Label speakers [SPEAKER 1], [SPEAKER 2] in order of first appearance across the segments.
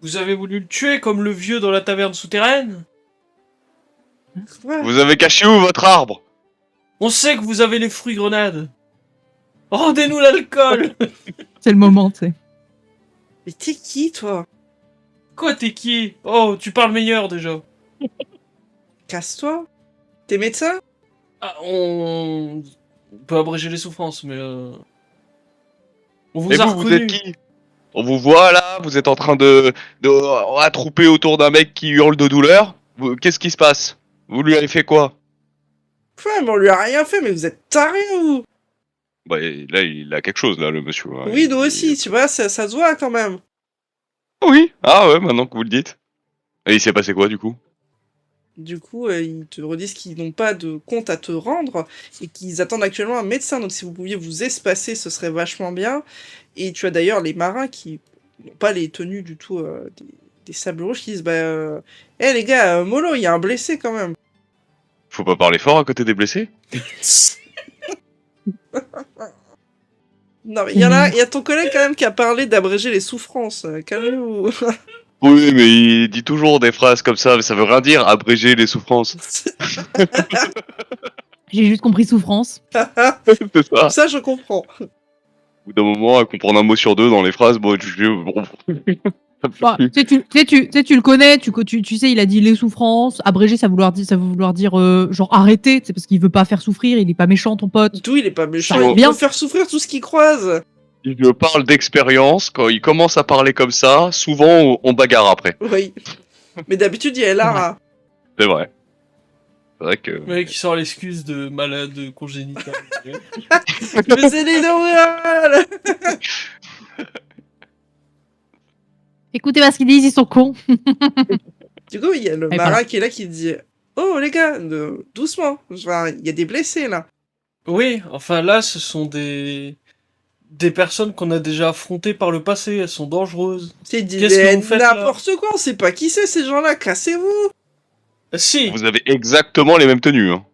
[SPEAKER 1] Vous avez voulu le tuer comme le vieux dans la taverne souterraine?
[SPEAKER 2] Quoi?
[SPEAKER 3] Vous avez caché où votre arbre?
[SPEAKER 1] On sait que vous avez les fruits grenades. Rendez-nous l'alcool.
[SPEAKER 4] C'est le moment, tu sais.
[SPEAKER 2] Mais t'es qui, toi?
[SPEAKER 1] Quoi, t'es qui? Oh, tu parles meilleur déjà.
[SPEAKER 2] Casse-toi. T'es médecin?
[SPEAKER 1] Ah, on peut abréger les souffrances, mais on vous
[SPEAKER 3] Et
[SPEAKER 1] a
[SPEAKER 3] vous, vous êtes
[SPEAKER 1] reconnu.
[SPEAKER 3] qui? On vous voit là, vous êtes en train de attrouper autour d'un mec qui hurle de douleur. Qu'est-ce qui se passe? Vous lui avez fait quoi?
[SPEAKER 2] Quoi? Mais on lui a rien fait, mais vous êtes tarés, vous?
[SPEAKER 3] Bah là, il a quelque chose là, le monsieur. Hein.
[SPEAKER 2] Oui, nous aussi, tu vois, ça se voit quand même.
[SPEAKER 3] Oui. Ah ouais, maintenant que vous le dites. Et il s'est passé quoi du coup?
[SPEAKER 2] Du coup, ils te redisent qu'ils n'ont pas de compte à te rendre et qu'ils attendent actuellement un médecin. Donc, si vous pouviez vous espacer, ce serait vachement bien. Et tu as d'ailleurs les marins qui n'ont pas les tenues du tout des sables rouges qui disent les gars, mollo, il y a un blessé quand même.
[SPEAKER 3] Faut pas parler fort à côté des blessés?
[SPEAKER 2] Non, mais il y a ton collègue quand même qui a parlé d'abréger les souffrances. Calmez-vous.
[SPEAKER 3] Oui, mais il dit toujours des phrases comme ça, mais ça veut rien dire, abréger les souffrances.
[SPEAKER 4] J'ai juste compris souffrance.
[SPEAKER 3] C'est ça.
[SPEAKER 2] Ça, je comprends.
[SPEAKER 3] Au bout d'un moment, à comprendre un mot sur deux dans les phrases, bon, bon.
[SPEAKER 4] Bah, tu sais, tu le connais, tu sais, il a dit les souffrances. Abrégé, ça veut vouloir dire genre arrêter, c'est parce qu'il veut pas faire souffrir, il est pas méchant, ton pote.
[SPEAKER 2] Tout, il est pas méchant.
[SPEAKER 4] Ça va
[SPEAKER 2] Il
[SPEAKER 4] bien.
[SPEAKER 2] peut faire souffrir tout ce qu'il croise.
[SPEAKER 3] Je parle d'expérience, quand il commence à parler comme ça, souvent on bagarre après.
[SPEAKER 2] Oui. Mais d'habitude, il y a Lara.
[SPEAKER 3] C'est vrai. C'est vrai que...
[SPEAKER 1] Le mec qui sort l'excuse de malade congénital.
[SPEAKER 2] Mais c'est les Noël.
[SPEAKER 4] Écoutez pas ce qu'ils disent, ils sont cons.
[SPEAKER 2] Du coup, il y a le
[SPEAKER 4] Et
[SPEAKER 2] marin
[SPEAKER 4] voilà.
[SPEAKER 2] qui est là qui dit oh les gars, doucement. Enfin, il y a des blessés là.
[SPEAKER 1] Oui, enfin là, ce sont des personnes qu'on a déjà affrontées par le passé. Elles sont dangereuses.
[SPEAKER 2] C'est dit
[SPEAKER 1] Qu'est-ce que vous faites, là
[SPEAKER 2] n'importe quoi. On sait pas qui c'est ces gens-là. Cassez-vous.
[SPEAKER 1] Ah, si,
[SPEAKER 3] Vous avez exactement les mêmes tenues. Hein.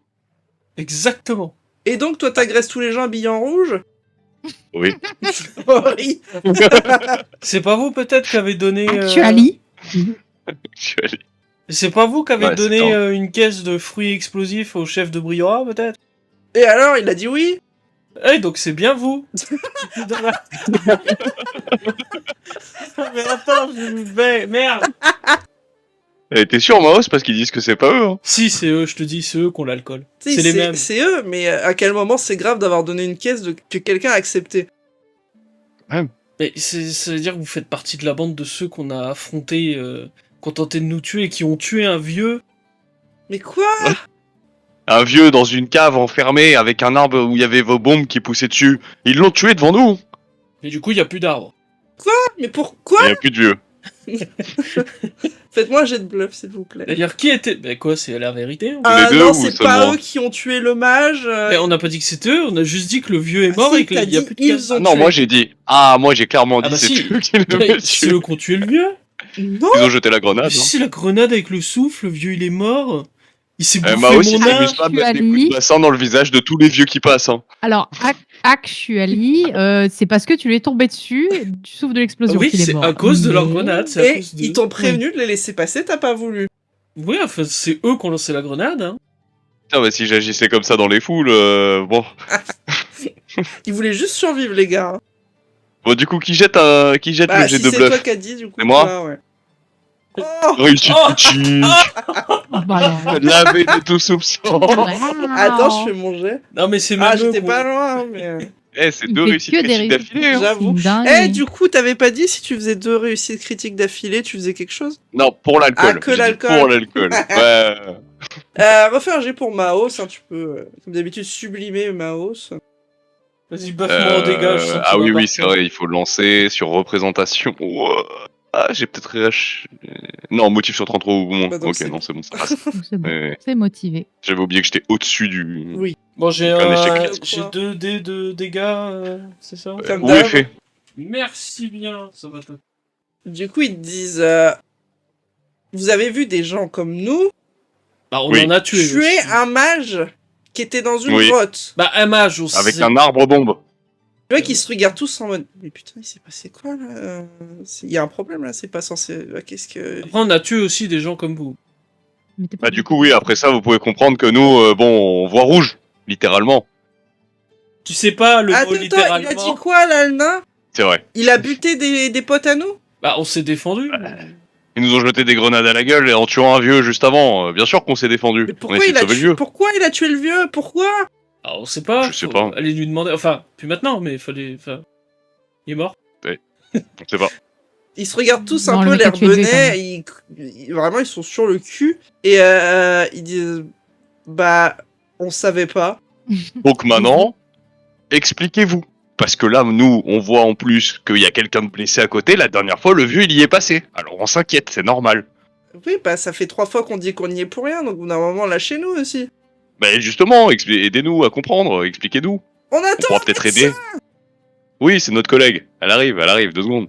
[SPEAKER 1] exactement.
[SPEAKER 2] Et donc, toi, t'agresses tous les gens habillés en rouge.
[SPEAKER 3] Oui.
[SPEAKER 2] Oui.
[SPEAKER 1] C'est pas vous peut-être qui avez donné.
[SPEAKER 4] Actuali.
[SPEAKER 3] Je suis allé.
[SPEAKER 1] C'est pas vous qui avez
[SPEAKER 3] Ouais, c'est
[SPEAKER 1] donné
[SPEAKER 3] ça.
[SPEAKER 1] une caisse de fruits explosifs au chef de Briora, peut-être?
[SPEAKER 2] Et alors, il a dit oui.
[SPEAKER 1] Eh, donc c'est bien vous. Mais attends, merde.
[SPEAKER 3] T'es sûr, Maos, parce qu'ils disent que c'est pas eux. Hein.
[SPEAKER 1] Si, c'est eux, je te dis, c'est eux qui ont l'alcool.
[SPEAKER 2] Si,
[SPEAKER 1] C'est les mêmes.
[SPEAKER 2] C'est eux, mais à quel moment c'est grave d'avoir donné une caisse que quelqu'un a accepté?
[SPEAKER 1] Mais ça veut dire que vous faites partie de la bande de ceux qu'on a affrontés, qui ont tenté de nous tuer et qui ont tué un vieux.
[SPEAKER 2] Mais quoi?
[SPEAKER 3] Un vieux dans une cave enfermé avec un arbre où il y avait vos bombes qui poussaient dessus. Ils l'ont tué devant nous.
[SPEAKER 1] Et du coup, il y a plus d'arbres.
[SPEAKER 2] Mais pourquoi?
[SPEAKER 3] Il n'y a plus de vieux.
[SPEAKER 2] Faites-moi un jet de bluff, s'il vous plaît.
[SPEAKER 1] D'ailleurs, qui était... Bah quoi, c'est la vérité. Hein.
[SPEAKER 2] Ah
[SPEAKER 3] Les deux
[SPEAKER 2] non,
[SPEAKER 3] ou
[SPEAKER 2] c'est
[SPEAKER 3] seulement
[SPEAKER 2] pas
[SPEAKER 3] un?
[SPEAKER 2] eux qui ont tué le mage.
[SPEAKER 1] Mais on n'a pas dit que c'était eux, on a juste dit que le vieux est
[SPEAKER 2] Ah
[SPEAKER 1] mort
[SPEAKER 2] si,
[SPEAKER 1] et qu'il
[SPEAKER 2] t'as
[SPEAKER 1] y a
[SPEAKER 2] dit,
[SPEAKER 1] plus de
[SPEAKER 2] ils
[SPEAKER 1] casse.
[SPEAKER 2] ont-
[SPEAKER 3] Non,
[SPEAKER 2] tué.
[SPEAKER 3] moi j'ai dit. Ah, moi j'ai clairement
[SPEAKER 1] Ah
[SPEAKER 3] dit
[SPEAKER 1] bah
[SPEAKER 3] c'est
[SPEAKER 1] si.
[SPEAKER 3] eux qui l'ont
[SPEAKER 1] C'est
[SPEAKER 3] tué.
[SPEAKER 1] eux qui ont tué le vieux.
[SPEAKER 2] Non.
[SPEAKER 3] Ils ont jeté la grenade.
[SPEAKER 1] Mais si, la grenade avec le souffle, le vieux il est mort. Il s'est bouffé
[SPEAKER 3] Moi aussi,
[SPEAKER 1] mon
[SPEAKER 3] je
[SPEAKER 1] âme.
[SPEAKER 3] m'amuse pas à mettre des coups
[SPEAKER 4] Actually.
[SPEAKER 3] de bassin dans le visage de tous les vieux qui passent. Hein.
[SPEAKER 4] Alors, actually, c'est parce que tu lui es tombé dessus, du souffle de l'explosion
[SPEAKER 1] Oui,
[SPEAKER 4] qu'il est
[SPEAKER 1] c'est
[SPEAKER 4] mort.
[SPEAKER 1] à cause de leur
[SPEAKER 4] Mais-
[SPEAKER 1] grenade, c'est à
[SPEAKER 2] Et
[SPEAKER 1] cause d'eux.
[SPEAKER 2] ils t'ont prévenu de les laisser passer, t'as pas voulu.
[SPEAKER 1] Oui, enfin, c'est eux qui ont lancé la grenade. Hein.
[SPEAKER 3] Putain, bah, si j'agissais comme ça dans les foules, bon.
[SPEAKER 2] Ils voulaient juste survivre, les gars. Hein.
[SPEAKER 3] Bon, du coup, qui jette
[SPEAKER 2] Bah,
[SPEAKER 3] le jet
[SPEAKER 2] si
[SPEAKER 3] de
[SPEAKER 2] c'est toi
[SPEAKER 3] bluff?
[SPEAKER 2] qui as dit, du coup.
[SPEAKER 3] C'est moi
[SPEAKER 2] toi, ouais. Oh
[SPEAKER 3] Réussite
[SPEAKER 1] Oh
[SPEAKER 3] critique.
[SPEAKER 4] Oh, bah alors.
[SPEAKER 3] Lavé de tout soupçon.
[SPEAKER 2] Attends, je fais mon jet.
[SPEAKER 1] Non, mais c'est même
[SPEAKER 2] Ah,
[SPEAKER 1] eux
[SPEAKER 2] j'étais
[SPEAKER 1] qu'on-
[SPEAKER 2] pas loin, mais.
[SPEAKER 3] Eh, c'est
[SPEAKER 4] Il
[SPEAKER 3] deux
[SPEAKER 4] fait
[SPEAKER 3] réussites
[SPEAKER 4] que des
[SPEAKER 3] critiques
[SPEAKER 4] réussites.
[SPEAKER 3] d'affilée. Hein.
[SPEAKER 2] J'avoue.
[SPEAKER 4] Dingue.
[SPEAKER 2] Eh, du coup, t'avais pas dit si tu faisais 2 réussites critiques d'affilée, tu faisais quelque chose?
[SPEAKER 3] Non, pour l'alcool.
[SPEAKER 2] Ah, que
[SPEAKER 3] J'ai dit
[SPEAKER 2] l'alcool.
[SPEAKER 3] Pour l'alcool. Ouais.
[SPEAKER 2] Refais un jet pour Maos, hein, tu peux, comme d'habitude, sublimer Maos.
[SPEAKER 1] Vas-y, buff-moi en dégâts. je sens que
[SPEAKER 3] Ah
[SPEAKER 1] ça va
[SPEAKER 3] oui,
[SPEAKER 1] partir.
[SPEAKER 3] c'est vrai, il faut le lancer sur représentation. Ouah. Ah, j'ai peut-être RH. Non, motif sur 33 ou bon.
[SPEAKER 2] Bah, donc
[SPEAKER 3] Ok,
[SPEAKER 2] c'est
[SPEAKER 3] non, c'est bon, ça passe.
[SPEAKER 4] C'est bon,
[SPEAKER 3] Ouais.
[SPEAKER 4] c'est motivé.
[SPEAKER 3] J'avais oublié que j'étais au-dessus du.
[SPEAKER 2] Oui.
[SPEAKER 1] Bon, j'ai
[SPEAKER 3] Un échec.
[SPEAKER 1] j'ai 2 dés de dégâts, c'est ça?
[SPEAKER 2] Comme
[SPEAKER 3] Où
[SPEAKER 2] d'hab.
[SPEAKER 3] est fait?
[SPEAKER 1] Merci bien, ça va te...
[SPEAKER 2] Du coup, ils te disent vous avez vu des gens comme nous
[SPEAKER 1] Bah, on
[SPEAKER 3] Oui.
[SPEAKER 1] en a tué.
[SPEAKER 2] tuer
[SPEAKER 1] aussi.
[SPEAKER 2] un mage qui était dans une
[SPEAKER 3] Oui.
[SPEAKER 2] grotte.
[SPEAKER 1] Bah, un mage aussi.
[SPEAKER 3] Avec un arbre bombe.
[SPEAKER 2] Tu vois qu'ils se regardent tous en mode mais putain, il s'est passé quoi là? Il y a un problème là, c'est pas censé. Qu'est-ce que.
[SPEAKER 1] Après, on a tué aussi des gens comme vous.
[SPEAKER 4] Mais t'es pas
[SPEAKER 3] Bah du coup oui, après ça vous pouvez comprendre que nous, bon, on voit rouge, littéralement.
[SPEAKER 1] Tu sais pas le mot
[SPEAKER 2] Attends, il a
[SPEAKER 1] littéralement.
[SPEAKER 2] dit quoi là, le nain?
[SPEAKER 3] C'est vrai.
[SPEAKER 2] Il a buté des potes à nous?
[SPEAKER 1] Bah, on s'est défendu.
[SPEAKER 3] Ils nous ont jeté des grenades à la gueule et en tuant un vieux juste avant. Bien sûr qu'on s'est défendu.
[SPEAKER 2] Mais
[SPEAKER 3] On
[SPEAKER 2] pourquoi
[SPEAKER 3] essaie
[SPEAKER 2] il
[SPEAKER 3] de
[SPEAKER 2] a
[SPEAKER 3] sauver le
[SPEAKER 2] tué...
[SPEAKER 3] vieux.
[SPEAKER 2] Pourquoi il a tué le vieux? Pourquoi?
[SPEAKER 1] Ah, on sait pas.
[SPEAKER 3] Je sais
[SPEAKER 1] faut
[SPEAKER 3] pas.
[SPEAKER 1] aller lui demander. Enfin, plus maintenant, mais il fallait. Enfin, il est mort.
[SPEAKER 3] On sait pas.
[SPEAKER 2] Ils se regardent tous
[SPEAKER 4] Non,
[SPEAKER 2] un
[SPEAKER 4] le
[SPEAKER 2] peu
[SPEAKER 4] mec a
[SPEAKER 2] l'air
[SPEAKER 4] tué le vieux, quand
[SPEAKER 2] benet, vraiment ils sont sur le cul et ils disent bah on savait pas.
[SPEAKER 3] Donc maintenant, expliquez-vous. Parce que là, nous, on voit en plus qu'il y a quelqu'un de blessé à côté. La dernière fois, le vieux, il y est passé. Alors on s'inquiète, c'est normal.
[SPEAKER 2] Oui bah ça fait 3 fois qu'on dit qu'on y est pour rien donc au bout d'un moment lâchez-nous aussi.
[SPEAKER 3] Bah justement, aidez-nous à comprendre, expliquez-nous.
[SPEAKER 2] On
[SPEAKER 3] On
[SPEAKER 2] attend.
[SPEAKER 3] pourra peut-être aider. Oui, c'est notre collègue. Elle arrive, 2 secondes.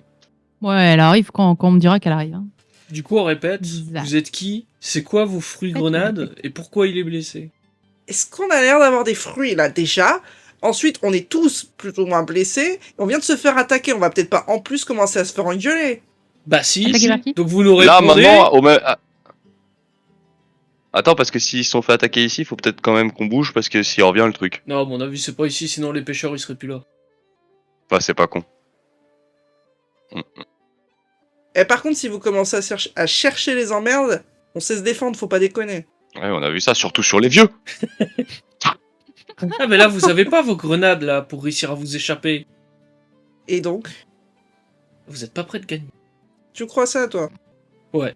[SPEAKER 4] Ouais, elle arrive quand on me dira qu'elle arrive. Hein.
[SPEAKER 1] Du coup, on répète.
[SPEAKER 4] Exact.
[SPEAKER 1] Vous êtes qui? C'est quoi vos fruits grenades? Et pourquoi il est blessé?
[SPEAKER 2] Est-ce qu'on a l'air d'avoir des fruits là déjà? Ensuite on est tous plus ou moins blessés. On vient de se faire attaquer, on va peut-être pas en plus commencer à se faire engueuler.
[SPEAKER 1] Bah si.
[SPEAKER 4] Attaqué par qui?
[SPEAKER 1] Donc vous nous
[SPEAKER 3] Là,
[SPEAKER 1] répondez.
[SPEAKER 3] maintenant, attends, parce que s'ils se sont fait attaquer ici, faut peut-être quand même qu'on bouge, parce que s'il revient le truc.
[SPEAKER 1] Non, à mon avis, c'est pas ici, sinon les pêcheurs ils seraient plus là.
[SPEAKER 3] Enfin, c'est pas con.
[SPEAKER 2] Et par contre si vous commencez à chercher les emmerdes, on sait se défendre, faut pas déconner.
[SPEAKER 3] Ouais, on a vu ça, surtout sur les vieux.
[SPEAKER 1] Ah, mais là, vous avez pas vos grenades là pour réussir à vous échapper.
[SPEAKER 2] Et donc,
[SPEAKER 1] Vous êtes pas prêt de gagner.
[SPEAKER 2] tu crois ça toi?
[SPEAKER 1] Ouais.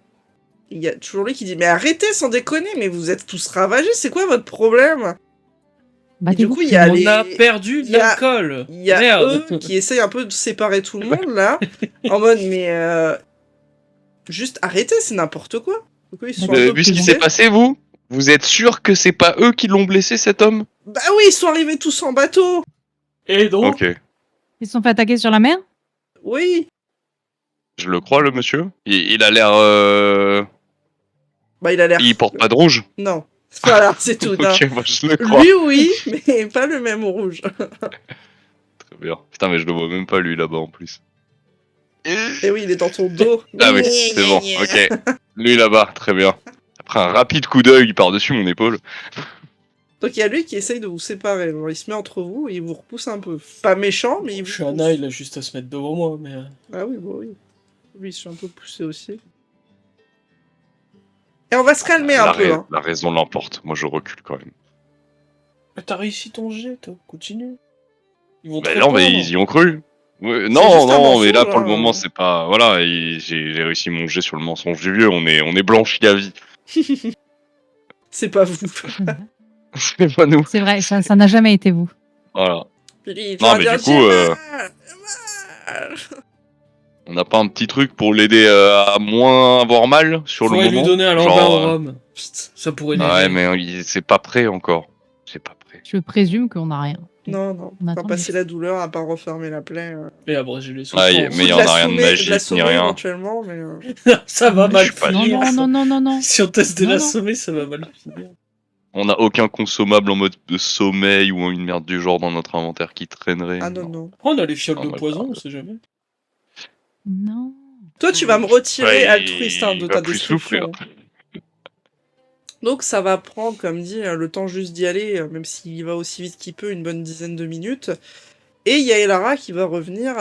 [SPEAKER 2] Il y a toujours lui qui dit mais arrêtez sans déconner, mais vous êtes tous ravagés, c'est quoi votre problème?
[SPEAKER 4] Bah,
[SPEAKER 2] Et du
[SPEAKER 4] t'es
[SPEAKER 2] coup,
[SPEAKER 4] ouf,
[SPEAKER 2] il y a
[SPEAKER 4] c'est
[SPEAKER 1] On
[SPEAKER 2] les-
[SPEAKER 1] a perdu de
[SPEAKER 2] il y a-
[SPEAKER 1] l'alcool.
[SPEAKER 2] Il y a
[SPEAKER 1] Merde.
[SPEAKER 2] eux qui essayent un peu de séparer tout le monde là, en mode mais juste arrêtez, c'est n'importe quoi. Pourquoi ils sont
[SPEAKER 3] Vous
[SPEAKER 2] un
[SPEAKER 3] avez
[SPEAKER 2] peu
[SPEAKER 3] vu ce qui
[SPEAKER 2] poussés?
[SPEAKER 3] s'est passé, vous? Vous êtes sûr que c'est pas eux qui l'ont blessé, cet homme?
[SPEAKER 2] Bah oui, ils sont arrivés tous en bateau.
[SPEAKER 1] Et donc,
[SPEAKER 3] Ok.
[SPEAKER 4] Ils se sont fait attaquer sur la mer?
[SPEAKER 2] Oui.
[SPEAKER 3] Je le crois, le monsieur. Il a l'air...
[SPEAKER 2] Bah il a l'air.
[SPEAKER 3] Il porte pas de rouge.
[SPEAKER 2] Non. Voilà, c'est tout. non.
[SPEAKER 3] Ok, moi je le crois.
[SPEAKER 2] Lui oui, mais pas le même rouge.
[SPEAKER 3] Très bien. Putain, mais je le vois même pas, lui, là-bas, en plus.
[SPEAKER 2] Et oui, il est dans ton dos.
[SPEAKER 3] Ah oui, c'est bon, ok. Lui, là-bas, très bien. Après un rapide coup d'œil par-dessus mon épaule.
[SPEAKER 2] Donc il y a lui qui essaye de vous séparer. Alors, il se met entre vous et il vous repousse un peu. Pas méchant, mais il vous
[SPEAKER 1] je suis un
[SPEAKER 2] pousse.
[SPEAKER 1] œil là juste à se mettre devant moi, mais.
[SPEAKER 2] Ah oui, bah oui. Lui, il se fait un peu pousser aussi. Et on va se calmer un peu. Hein.
[SPEAKER 3] La raison l'emporte. Moi, je recule quand même.
[SPEAKER 1] Mais t'as réussi ton jet, toi. Continue. Ils vont te
[SPEAKER 3] Mais non, mais
[SPEAKER 1] reprendre.
[SPEAKER 3] ils y ont cru. Ouais,
[SPEAKER 2] C'est
[SPEAKER 3] non,
[SPEAKER 2] juste un
[SPEAKER 3] non, mais là,
[SPEAKER 2] mensonge,
[SPEAKER 3] pour le
[SPEAKER 2] hein.
[SPEAKER 3] moment, c'est pas... Voilà, j'ai réussi mon jet sur le mensonge du vieux. On est blanchi à vie.
[SPEAKER 2] C'est pas vous.
[SPEAKER 3] C'est pas nous.
[SPEAKER 4] C'est vrai, ça n'a jamais été vous.
[SPEAKER 3] Voilà.
[SPEAKER 2] Puis lui, il
[SPEAKER 3] Non,
[SPEAKER 2] va
[SPEAKER 3] mais
[SPEAKER 2] dire,
[SPEAKER 3] du coup,
[SPEAKER 2] j'ai mal.
[SPEAKER 3] On n'a pas un petit truc pour l'aider à moins avoir mal sur le
[SPEAKER 1] Faudrait
[SPEAKER 3] moment?
[SPEAKER 1] lui donner un lambin
[SPEAKER 3] Genre,
[SPEAKER 1] au rhum. Ça pourrait l'aider.
[SPEAKER 3] Ouais, mais c'est pas prêt encore. C'est pas prêt.
[SPEAKER 4] Je présume qu'on n'a rien.
[SPEAKER 2] Non, non.
[SPEAKER 4] On
[SPEAKER 2] On va
[SPEAKER 4] attend
[SPEAKER 2] passer
[SPEAKER 4] les-
[SPEAKER 2] la douleur à part refermer la plaie.
[SPEAKER 1] Et abréger les
[SPEAKER 3] Ah,
[SPEAKER 1] souffrances.
[SPEAKER 3] mais il y
[SPEAKER 2] Ou
[SPEAKER 3] en
[SPEAKER 2] de
[SPEAKER 3] a
[SPEAKER 2] la
[SPEAKER 3] rien de
[SPEAKER 2] sommer-
[SPEAKER 3] magique,
[SPEAKER 2] la
[SPEAKER 3] ni
[SPEAKER 2] sommer
[SPEAKER 3] rien.
[SPEAKER 2] éventuellement, mais.
[SPEAKER 1] Ça va
[SPEAKER 3] Je
[SPEAKER 1] mal
[SPEAKER 3] suis pas
[SPEAKER 4] Non,
[SPEAKER 1] finir.
[SPEAKER 4] non, non, non, non, non.
[SPEAKER 1] Si on teste de
[SPEAKER 4] Non,
[SPEAKER 1] la
[SPEAKER 4] non.
[SPEAKER 1] sommer, ça va mal finir.
[SPEAKER 3] On n'a aucun consommable en mode de sommeil ou une merde du genre dans notre inventaire qui traînerait.
[SPEAKER 2] Ah non, non.
[SPEAKER 1] Après, on a les fioles
[SPEAKER 3] Ah,
[SPEAKER 1] de
[SPEAKER 3] moi,
[SPEAKER 1] poison,
[SPEAKER 3] je
[SPEAKER 1] on sait jamais.
[SPEAKER 4] Non.
[SPEAKER 2] Toi, tu vas me retirer
[SPEAKER 3] Ouais,
[SPEAKER 2] altruiste hein, de
[SPEAKER 3] il
[SPEAKER 2] ta
[SPEAKER 3] va plus
[SPEAKER 2] destruction.
[SPEAKER 3] souffrir.
[SPEAKER 2] Donc ça va prendre, comme dit, le temps juste d'y aller, même s'il y va aussi vite qu'il peut, une bonne dizaine de minutes. Et il y a Elara qui va revenir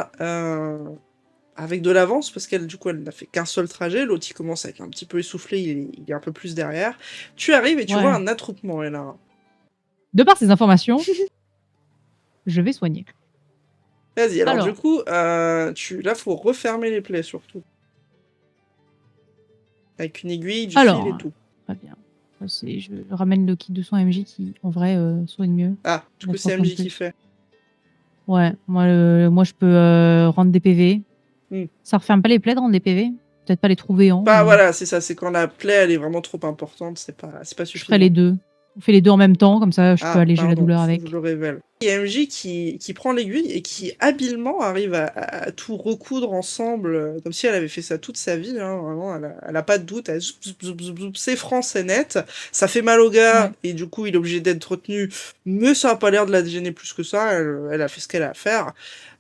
[SPEAKER 2] avec de l'avance, parce qu'elle, du coup, elle n'a fait qu'un seul trajet. L'autre, il commence à être un petit peu essoufflé, il est un peu plus derrière. Tu arrives et tu
[SPEAKER 4] Ouais.
[SPEAKER 2] vois un attroupement, Elara.
[SPEAKER 4] De par ces informations, je vais soigner.
[SPEAKER 2] Vas-y, alors,
[SPEAKER 4] Alors.
[SPEAKER 2] du coup, là, faut refermer les plaies, surtout. Avec une aiguille, du
[SPEAKER 4] Alors.
[SPEAKER 2] fil et tout.
[SPEAKER 4] Très bien. Je ramène le kit de soin MJ qui, en vrai, soigne mieux.
[SPEAKER 2] Ah, du coup,
[SPEAKER 4] La
[SPEAKER 2] c'est
[SPEAKER 4] fois
[SPEAKER 2] MJ
[SPEAKER 4] plus.
[SPEAKER 2] qui fait.
[SPEAKER 4] Ouais, moi je peux rendre des PV.
[SPEAKER 2] Hmm.
[SPEAKER 4] Ça referme pas les plaies de rendre des PV. Peut-être pas les trouver en.
[SPEAKER 2] Bah
[SPEAKER 4] mais
[SPEAKER 2] voilà, c'est ça, c'est quand la plaie, elle est vraiment trop importante, c'est pas
[SPEAKER 4] Je
[SPEAKER 2] suffisant.
[SPEAKER 4] ferai les deux. On fait les deux en même temps, comme ça je peux alléger la
[SPEAKER 2] pardon,
[SPEAKER 4] douleur
[SPEAKER 2] faut que
[SPEAKER 4] avec.
[SPEAKER 2] je le révèle. Il y a MJ qui prend l'aiguille et qui habilement arrive à tout recoudre ensemble, comme si elle avait fait ça toute sa vie, hein, vraiment, elle a pas de doute, elle zoup, zoup, zoup, zoup, zoup, c'est franc, c'est net, ça fait mal au gars,
[SPEAKER 4] Ouais.
[SPEAKER 2] et du coup il est obligé d'être retenu, mais ça a pas l'air de la gêner plus que ça, elle a fait ce qu'elle a à faire.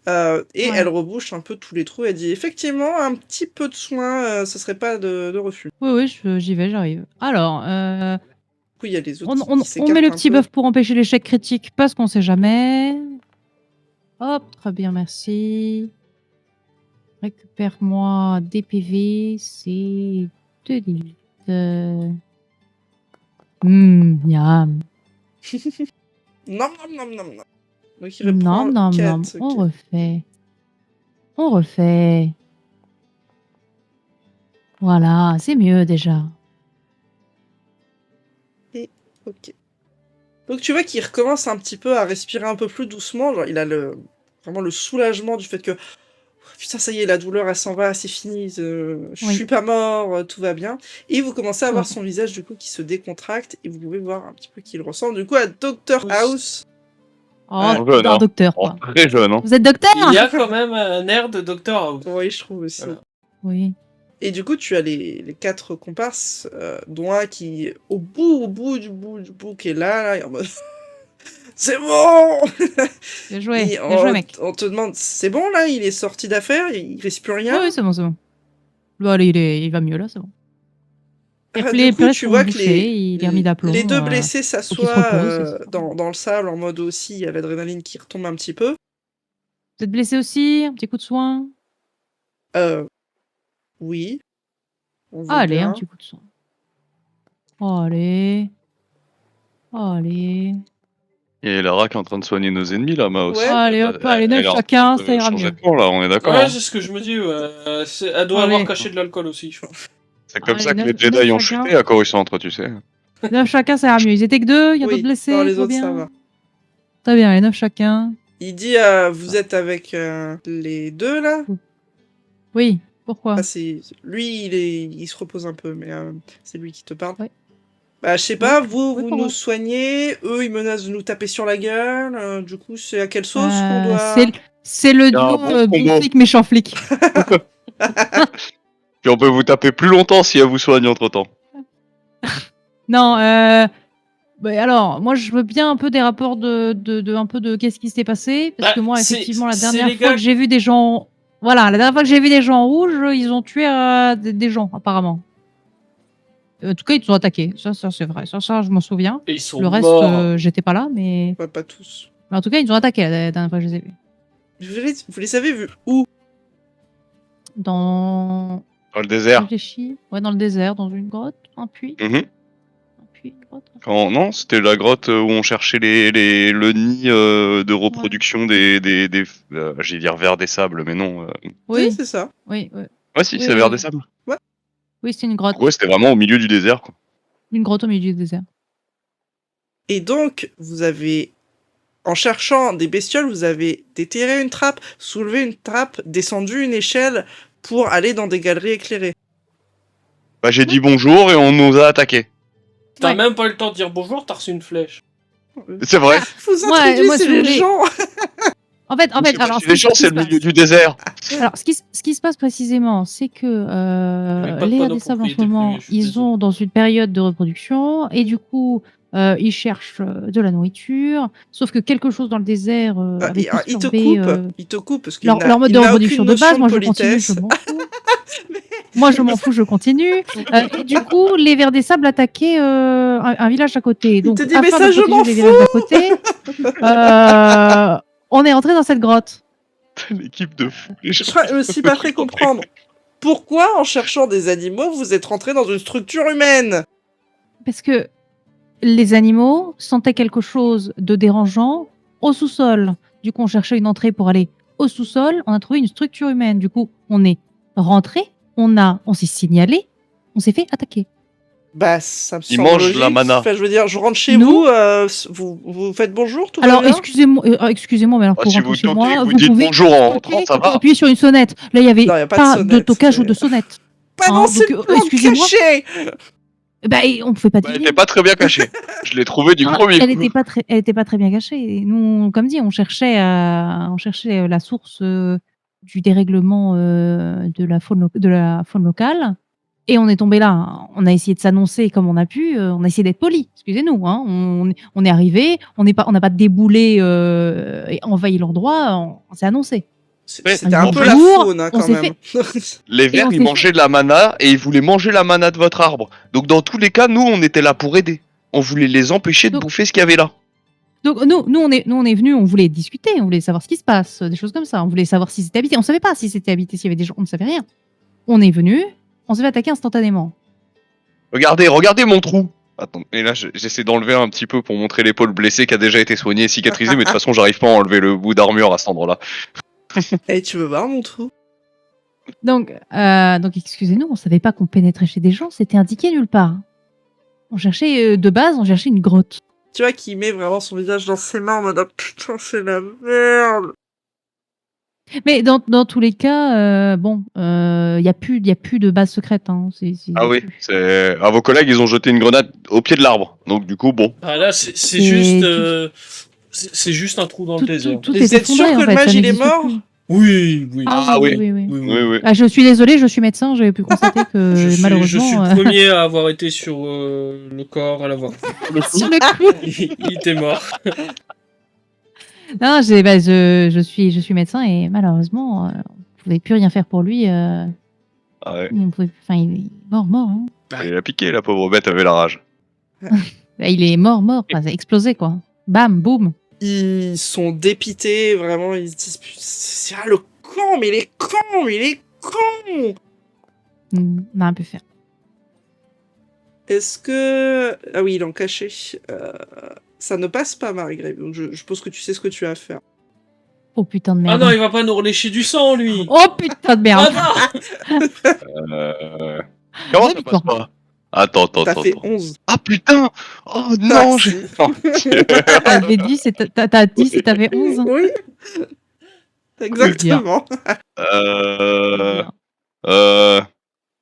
[SPEAKER 2] Et
[SPEAKER 4] Ouais.
[SPEAKER 2] elle rebouche un peu tous les trous, elle dit effectivement un petit peu de soin, ce serait pas de refus.
[SPEAKER 4] Oui, j'y vais, j'arrive. Alors,
[SPEAKER 2] Du coup il y a les autres
[SPEAKER 4] on
[SPEAKER 2] qui s'écartent
[SPEAKER 4] met le
[SPEAKER 2] un
[SPEAKER 4] petit
[SPEAKER 2] peu.
[SPEAKER 4] buff pour empêcher l'échec critique parce qu'on sait jamais. Hop, très bien, merci. Récupère-moi des PV, c'est 2 litres. Miam.
[SPEAKER 2] Non, non, non, non, non. Donc il reprend
[SPEAKER 4] Non, non, non,
[SPEAKER 2] 4,
[SPEAKER 4] on
[SPEAKER 2] ok.
[SPEAKER 4] refait. On refait. Voilà, c'est mieux déjà.
[SPEAKER 2] Ok. Donc tu vois qu'il recommence un petit peu à respirer un peu plus doucement. Genre, il a vraiment le soulagement du fait que putain, ça y est, la douleur elle s'en va, c'est fini, je
[SPEAKER 4] Oui.
[SPEAKER 2] suis pas mort, tout va bien. Et vous commencez à voir
[SPEAKER 4] Ouais.
[SPEAKER 2] son visage du coup qui se décontracte et vous pouvez voir un petit peu qu'il ressemble du coup à Dr
[SPEAKER 1] Oui.
[SPEAKER 2] House.
[SPEAKER 4] Oh,
[SPEAKER 3] jeune,
[SPEAKER 4] un
[SPEAKER 3] hein.
[SPEAKER 4] docteur,
[SPEAKER 3] Oh,
[SPEAKER 4] quoi.
[SPEAKER 3] très jeune, hein.
[SPEAKER 4] Vous êtes docteur?
[SPEAKER 1] Il y a quand même un air de Dr House.
[SPEAKER 2] Oui, je trouve aussi.
[SPEAKER 1] Voilà.
[SPEAKER 4] Oui.
[SPEAKER 2] Et du coup, tu as les 4 comparses, dont un qui est au bout du bout, qui est là, et en mode c'est bon.
[SPEAKER 4] Bien joué,
[SPEAKER 2] Et
[SPEAKER 4] bien joué, mec.
[SPEAKER 2] on te demande, c'est bon là, il est sorti d'affaire, il reste plus rien.
[SPEAKER 4] Oui, c'est bon, c'est bon. Bon, allez, il va mieux là, c'est bon.
[SPEAKER 2] Ah,
[SPEAKER 4] Les
[SPEAKER 2] du coup,
[SPEAKER 4] plaies
[SPEAKER 2] tu
[SPEAKER 4] sont
[SPEAKER 2] vois que
[SPEAKER 4] bouchées, il est remis d'aplomb.
[SPEAKER 2] les deux blessés
[SPEAKER 4] qu'il se
[SPEAKER 2] s'assoient
[SPEAKER 4] repose, et c'est
[SPEAKER 2] dans le sable en mode aussi, il y a l'adrénaline qui retombe un petit peu.
[SPEAKER 4] Vous êtes blessé aussi? Un petit coup de soin?
[SPEAKER 2] Oui, on veut
[SPEAKER 4] Allez,
[SPEAKER 2] bien.
[SPEAKER 4] un petit coup de soin. Allez. Allez.
[SPEAKER 3] Et Lara qui est en train de soigner nos ennemis là, Maos.
[SPEAKER 2] Ouais.
[SPEAKER 4] Allez, hop, allez,
[SPEAKER 3] Elle
[SPEAKER 4] 9
[SPEAKER 3] est en train
[SPEAKER 4] chacun,
[SPEAKER 3] de
[SPEAKER 4] ça ira
[SPEAKER 3] changer
[SPEAKER 4] mieux.
[SPEAKER 3] de camp, là, on est d'accord.
[SPEAKER 1] Ouais,
[SPEAKER 3] hein.
[SPEAKER 1] c'est ce que je me dis. Elle doit
[SPEAKER 4] Allez.
[SPEAKER 1] avoir caché de l'alcool aussi, je crois.
[SPEAKER 3] C'est comme
[SPEAKER 4] Allez,
[SPEAKER 3] ça que les
[SPEAKER 4] neuf
[SPEAKER 3] Jedi ont
[SPEAKER 4] chacun.
[SPEAKER 3] chuté à Coruscant, tu sais.
[SPEAKER 4] 9 chacun, ça ira mieux. Ils étaient que 2, il y a
[SPEAKER 2] Oui,
[SPEAKER 4] d'autres blessés.
[SPEAKER 2] non, les
[SPEAKER 4] tout va
[SPEAKER 2] autres, ça
[SPEAKER 4] bien.
[SPEAKER 2] va.
[SPEAKER 4] Très bien, les 9 chacun.
[SPEAKER 2] Il dit, vous êtes avec les deux là.
[SPEAKER 4] Oui, pourquoi?
[SPEAKER 2] Ah, lui, il se repose un peu, mais c'est lui qui te parle.
[SPEAKER 4] Ouais.
[SPEAKER 2] Bah, je sais pas,
[SPEAKER 4] Oui,
[SPEAKER 2] vous
[SPEAKER 4] pourquoi
[SPEAKER 2] nous soignez, eux, ils menacent de nous taper sur la gueule. Du coup, c'est à quelle sauce qu'on doit...
[SPEAKER 4] C'est le
[SPEAKER 3] Il y a un
[SPEAKER 4] duo
[SPEAKER 3] bon
[SPEAKER 4] bon
[SPEAKER 3] combo.
[SPEAKER 4] flic, méchant flic.
[SPEAKER 3] Puis on peut vous taper plus longtemps si elle vous soigne entre temps.
[SPEAKER 4] Non, bah, alors, moi, je veux bien un peu des rapports de un peu de qu'est-ce qui s'est passé. Parce
[SPEAKER 1] Bah,
[SPEAKER 4] que moi,
[SPEAKER 1] c'est-
[SPEAKER 4] effectivement, la
[SPEAKER 1] c'est
[SPEAKER 4] dernière
[SPEAKER 1] les
[SPEAKER 4] fois
[SPEAKER 1] gars-
[SPEAKER 4] que j'ai vu des gens. Voilà, la dernière fois que j'ai vu des gens en rouge, ils ont tué des gens, apparemment. En tout cas, ils te ont attaqué. Ça c'est vrai. Ça, je m'en souviens.
[SPEAKER 1] Et ils sont
[SPEAKER 4] Le reste,
[SPEAKER 1] morts.
[SPEAKER 4] j'étais pas là, mais...
[SPEAKER 2] Bah, pas tous.
[SPEAKER 4] mais en tout cas, ils nous ont attaqué la dernière fois que je les ai vus.
[SPEAKER 2] Vous les avez vus où?
[SPEAKER 4] Dans.
[SPEAKER 3] Dans le désert.
[SPEAKER 4] Réfléchis. Ouais, dans le désert, dans une grotte, un puits.
[SPEAKER 3] Mhm.
[SPEAKER 4] Un puits, une grotte.
[SPEAKER 3] Non, c'était la grotte où on cherchait le nid de reproduction des j'allais dire vers des sables, mais non.
[SPEAKER 4] Oui,
[SPEAKER 2] c'est ça.
[SPEAKER 4] oui, oui.
[SPEAKER 3] Ouais, si,
[SPEAKER 4] Oui,
[SPEAKER 3] c'est
[SPEAKER 4] oui,
[SPEAKER 3] vers
[SPEAKER 4] oui.
[SPEAKER 3] des sables.
[SPEAKER 4] Oui, c'est une grotte.
[SPEAKER 3] Ouais, c'était vraiment au milieu du désert, quoi.
[SPEAKER 4] Une grotte au milieu du désert.
[SPEAKER 2] Et donc, vous avez, en cherchant des bestioles, vous avez déterré une trappe, soulevé une trappe, descendu une échelle pour aller dans des galeries éclairées.
[SPEAKER 3] Bah, j'ai dit bonjour et on nous a attaqués.
[SPEAKER 1] T'as
[SPEAKER 4] Ouais.
[SPEAKER 1] même pas eu le temps de dire bonjour, t'as reçu une flèche.
[SPEAKER 3] C'est vrai.
[SPEAKER 2] Vous
[SPEAKER 4] Moi,
[SPEAKER 2] introduisez
[SPEAKER 4] si vous
[SPEAKER 2] les
[SPEAKER 4] voulez-
[SPEAKER 2] gens.
[SPEAKER 4] En fait, alors.
[SPEAKER 3] les gens, c'est le milieu du désert.
[SPEAKER 4] Alors, ce qui se passe précisément, c'est que
[SPEAKER 1] Mais pas de
[SPEAKER 4] les
[SPEAKER 1] panneau
[SPEAKER 4] des sables en ce
[SPEAKER 1] propriété
[SPEAKER 4] moment,
[SPEAKER 1] privée, je suis
[SPEAKER 4] ils
[SPEAKER 1] désolé.
[SPEAKER 4] sont dans une période de reproduction et du coup, ils cherchent de la nourriture. Sauf que quelque chose dans le désert avait
[SPEAKER 2] Il te
[SPEAKER 4] perturbé,
[SPEAKER 2] coupe parce qu'il
[SPEAKER 4] leur mode de reproduction de base. Moi, je continue,
[SPEAKER 2] politesse.
[SPEAKER 4] je m'en fous. Moi, je m'en fous, je continue. Et du coup, les vers des sables attaquaient un village à côté. Donc,
[SPEAKER 2] te dit,
[SPEAKER 4] afin
[SPEAKER 2] mais ça,
[SPEAKER 4] de
[SPEAKER 2] je
[SPEAKER 4] protéger
[SPEAKER 2] m'en
[SPEAKER 4] les villages d'à côté, on est entré dans cette grotte.
[SPEAKER 3] L'équipe de fous. Les gens.
[SPEAKER 2] Je me suis pas fait comprendre. Pourquoi, en cherchant des animaux, vous êtes rentré dans une structure humaine?
[SPEAKER 4] Parce que les animaux sentaient quelque chose de dérangeant au sous-sol. Du coup, on cherchait une entrée pour aller au sous-sol. On a trouvé une structure humaine. Du coup, on est rentré, on s'est signalé, on s'est fait attaquer.
[SPEAKER 2] Bah, ça me
[SPEAKER 3] Ils
[SPEAKER 2] semble
[SPEAKER 3] mangent
[SPEAKER 2] logique.
[SPEAKER 3] la mana.
[SPEAKER 2] Enfin, je veux dire, je rentre chez
[SPEAKER 4] Nous
[SPEAKER 2] vous faites bonjour, tout va
[SPEAKER 4] Alors,
[SPEAKER 2] bien?
[SPEAKER 4] excusez-moi, mais alors pour
[SPEAKER 3] si
[SPEAKER 4] rentrer
[SPEAKER 3] vous
[SPEAKER 4] chez
[SPEAKER 3] toquez,
[SPEAKER 4] moi,
[SPEAKER 3] vous
[SPEAKER 4] vous
[SPEAKER 3] dites
[SPEAKER 4] pouvez
[SPEAKER 3] bonjour en
[SPEAKER 4] toquer
[SPEAKER 3] rentrant, ça
[SPEAKER 4] ou
[SPEAKER 3] va.
[SPEAKER 4] appuyer sur une sonnette. Là, il y avait
[SPEAKER 2] Non, y a pas de
[SPEAKER 4] pas de
[SPEAKER 2] sonnette,
[SPEAKER 4] toquage
[SPEAKER 2] c'est-
[SPEAKER 4] ou de sonnette.
[SPEAKER 2] Pas dans
[SPEAKER 4] hein,
[SPEAKER 2] cette
[SPEAKER 4] donc,
[SPEAKER 2] plante
[SPEAKER 4] excusez-moi.
[SPEAKER 2] cachée.
[SPEAKER 4] Bah, et on pouvait pas
[SPEAKER 3] Bah, elle
[SPEAKER 4] deviner.
[SPEAKER 3] était pas très bien cachée. Je l'ai trouvé du
[SPEAKER 4] Ah,
[SPEAKER 3] premier
[SPEAKER 4] elle
[SPEAKER 3] coup.
[SPEAKER 4] était pas très bien cachée. Et nous, comme dit, on cherchait la source du dérèglement de la faune locale. Et on est tombé là. On a essayé de s'annoncer comme on a pu. On a essayé d'être poli. Excusez-nous. Hein. On est arrivé. On n'a pas déboulé et envahi leurs droits. On s'est annoncé.
[SPEAKER 3] Ouais,
[SPEAKER 2] C'était un
[SPEAKER 3] en
[SPEAKER 2] peu
[SPEAKER 3] fait,
[SPEAKER 2] la
[SPEAKER 4] jour,
[SPEAKER 2] faune, hein,
[SPEAKER 4] on
[SPEAKER 2] quand
[SPEAKER 4] s'est
[SPEAKER 2] même.
[SPEAKER 3] Les
[SPEAKER 4] Et
[SPEAKER 3] vers,
[SPEAKER 4] on
[SPEAKER 3] ils
[SPEAKER 4] s'est
[SPEAKER 3] mangeaient de la mana et ils voulaient manger la mana de votre arbre. Donc dans tous les cas, nous, on était là pour aider. On voulait les empêcher de
[SPEAKER 4] Donc-
[SPEAKER 3] bouffer ce qu'il y avait là.
[SPEAKER 4] Donc nous on est venus, on voulait discuter, on voulait savoir ce qui se passe, des choses comme ça. On voulait savoir si c'était habité. On savait pas si c'était habité, s'il y avait des gens, on ne savait rien. On est venu, on s'est fait attaquer instantanément.
[SPEAKER 3] Regardez mon trou. Attends, et là, j'essaie d'enlever un petit peu pour montrer l'épaule blessée qui a déjà été soignée et cicatrisée, mais de toute façon, j'arrive pas à enlever le bout d'armure à cet endroit-là.
[SPEAKER 2] Eh, tu veux voir mon trou?
[SPEAKER 4] Donc excusez-nous, on savait pas qu'on pénétrait chez des gens, c'était indiqué nulle part. On cherchait de base, on cherchait une grotte.
[SPEAKER 2] Tu vois qu'il met vraiment son visage dans ses mains en mode oh, putain, c'est la merde.
[SPEAKER 4] Mais dans tous les cas, il y a plus de base secrète. Hein.
[SPEAKER 3] Ah oui, c'est. Ah, vos collègues, ils ont jeté une grenade au pied de l'arbre. Donc du coup, bon.
[SPEAKER 1] Ah là, c'est
[SPEAKER 4] Et
[SPEAKER 1] juste,
[SPEAKER 4] tout-
[SPEAKER 1] c'est juste un trou dans le désert.
[SPEAKER 4] tout
[SPEAKER 2] Et
[SPEAKER 4] est
[SPEAKER 2] vous êtes sûr
[SPEAKER 4] effondré,
[SPEAKER 2] que
[SPEAKER 4] en
[SPEAKER 2] le
[SPEAKER 4] fait,
[SPEAKER 2] mage,
[SPEAKER 4] ça
[SPEAKER 2] il est
[SPEAKER 4] n'existe
[SPEAKER 2] mort?
[SPEAKER 4] plus.
[SPEAKER 1] Oui, oui.
[SPEAKER 3] Ah oui.
[SPEAKER 1] Oui, oui.
[SPEAKER 3] Oui.
[SPEAKER 4] Ah, je suis désolée, je suis médecin, j'avais pu constater que
[SPEAKER 1] Je suis
[SPEAKER 4] malheureusement.
[SPEAKER 1] le premier à avoir été sur le corps, à l'avoir.
[SPEAKER 4] Sur le coup.
[SPEAKER 1] Il était mort.
[SPEAKER 4] Non, je suis médecin et malheureusement, on ne pouvait plus rien faire pour lui.
[SPEAKER 3] Ah ouais.
[SPEAKER 4] Il est mort. Hein.
[SPEAKER 3] Il a piqué, la pauvre bête avait la rage.
[SPEAKER 4] Bah, il est mort. Enfin, ça a explosé, quoi. Bam, boum.
[SPEAKER 2] Ils sont dépités, vraiment, ils se disent putain, c'est le con, mais il est con.
[SPEAKER 4] On a un peu fait.
[SPEAKER 2] Est-ce que... Ah oui, il est en caché. Ça ne passe pas, Marie-Grave, donc je suppose que tu sais ce que tu as à faire.
[SPEAKER 4] Oh putain de
[SPEAKER 1] Ah
[SPEAKER 4] merde.
[SPEAKER 1] non, il va pas nous relécher du sang, lui.
[SPEAKER 4] Oh putain de merde.
[SPEAKER 1] Ah non.
[SPEAKER 3] Comment
[SPEAKER 4] Ouais,
[SPEAKER 3] ça passe pas? Attends.
[SPEAKER 2] T'as fait 11.
[SPEAKER 3] Ah putain! Oh non, j'ai.
[SPEAKER 4] T'avais dit, t'as dit si t'avais 11.
[SPEAKER 2] Oui. Exactement.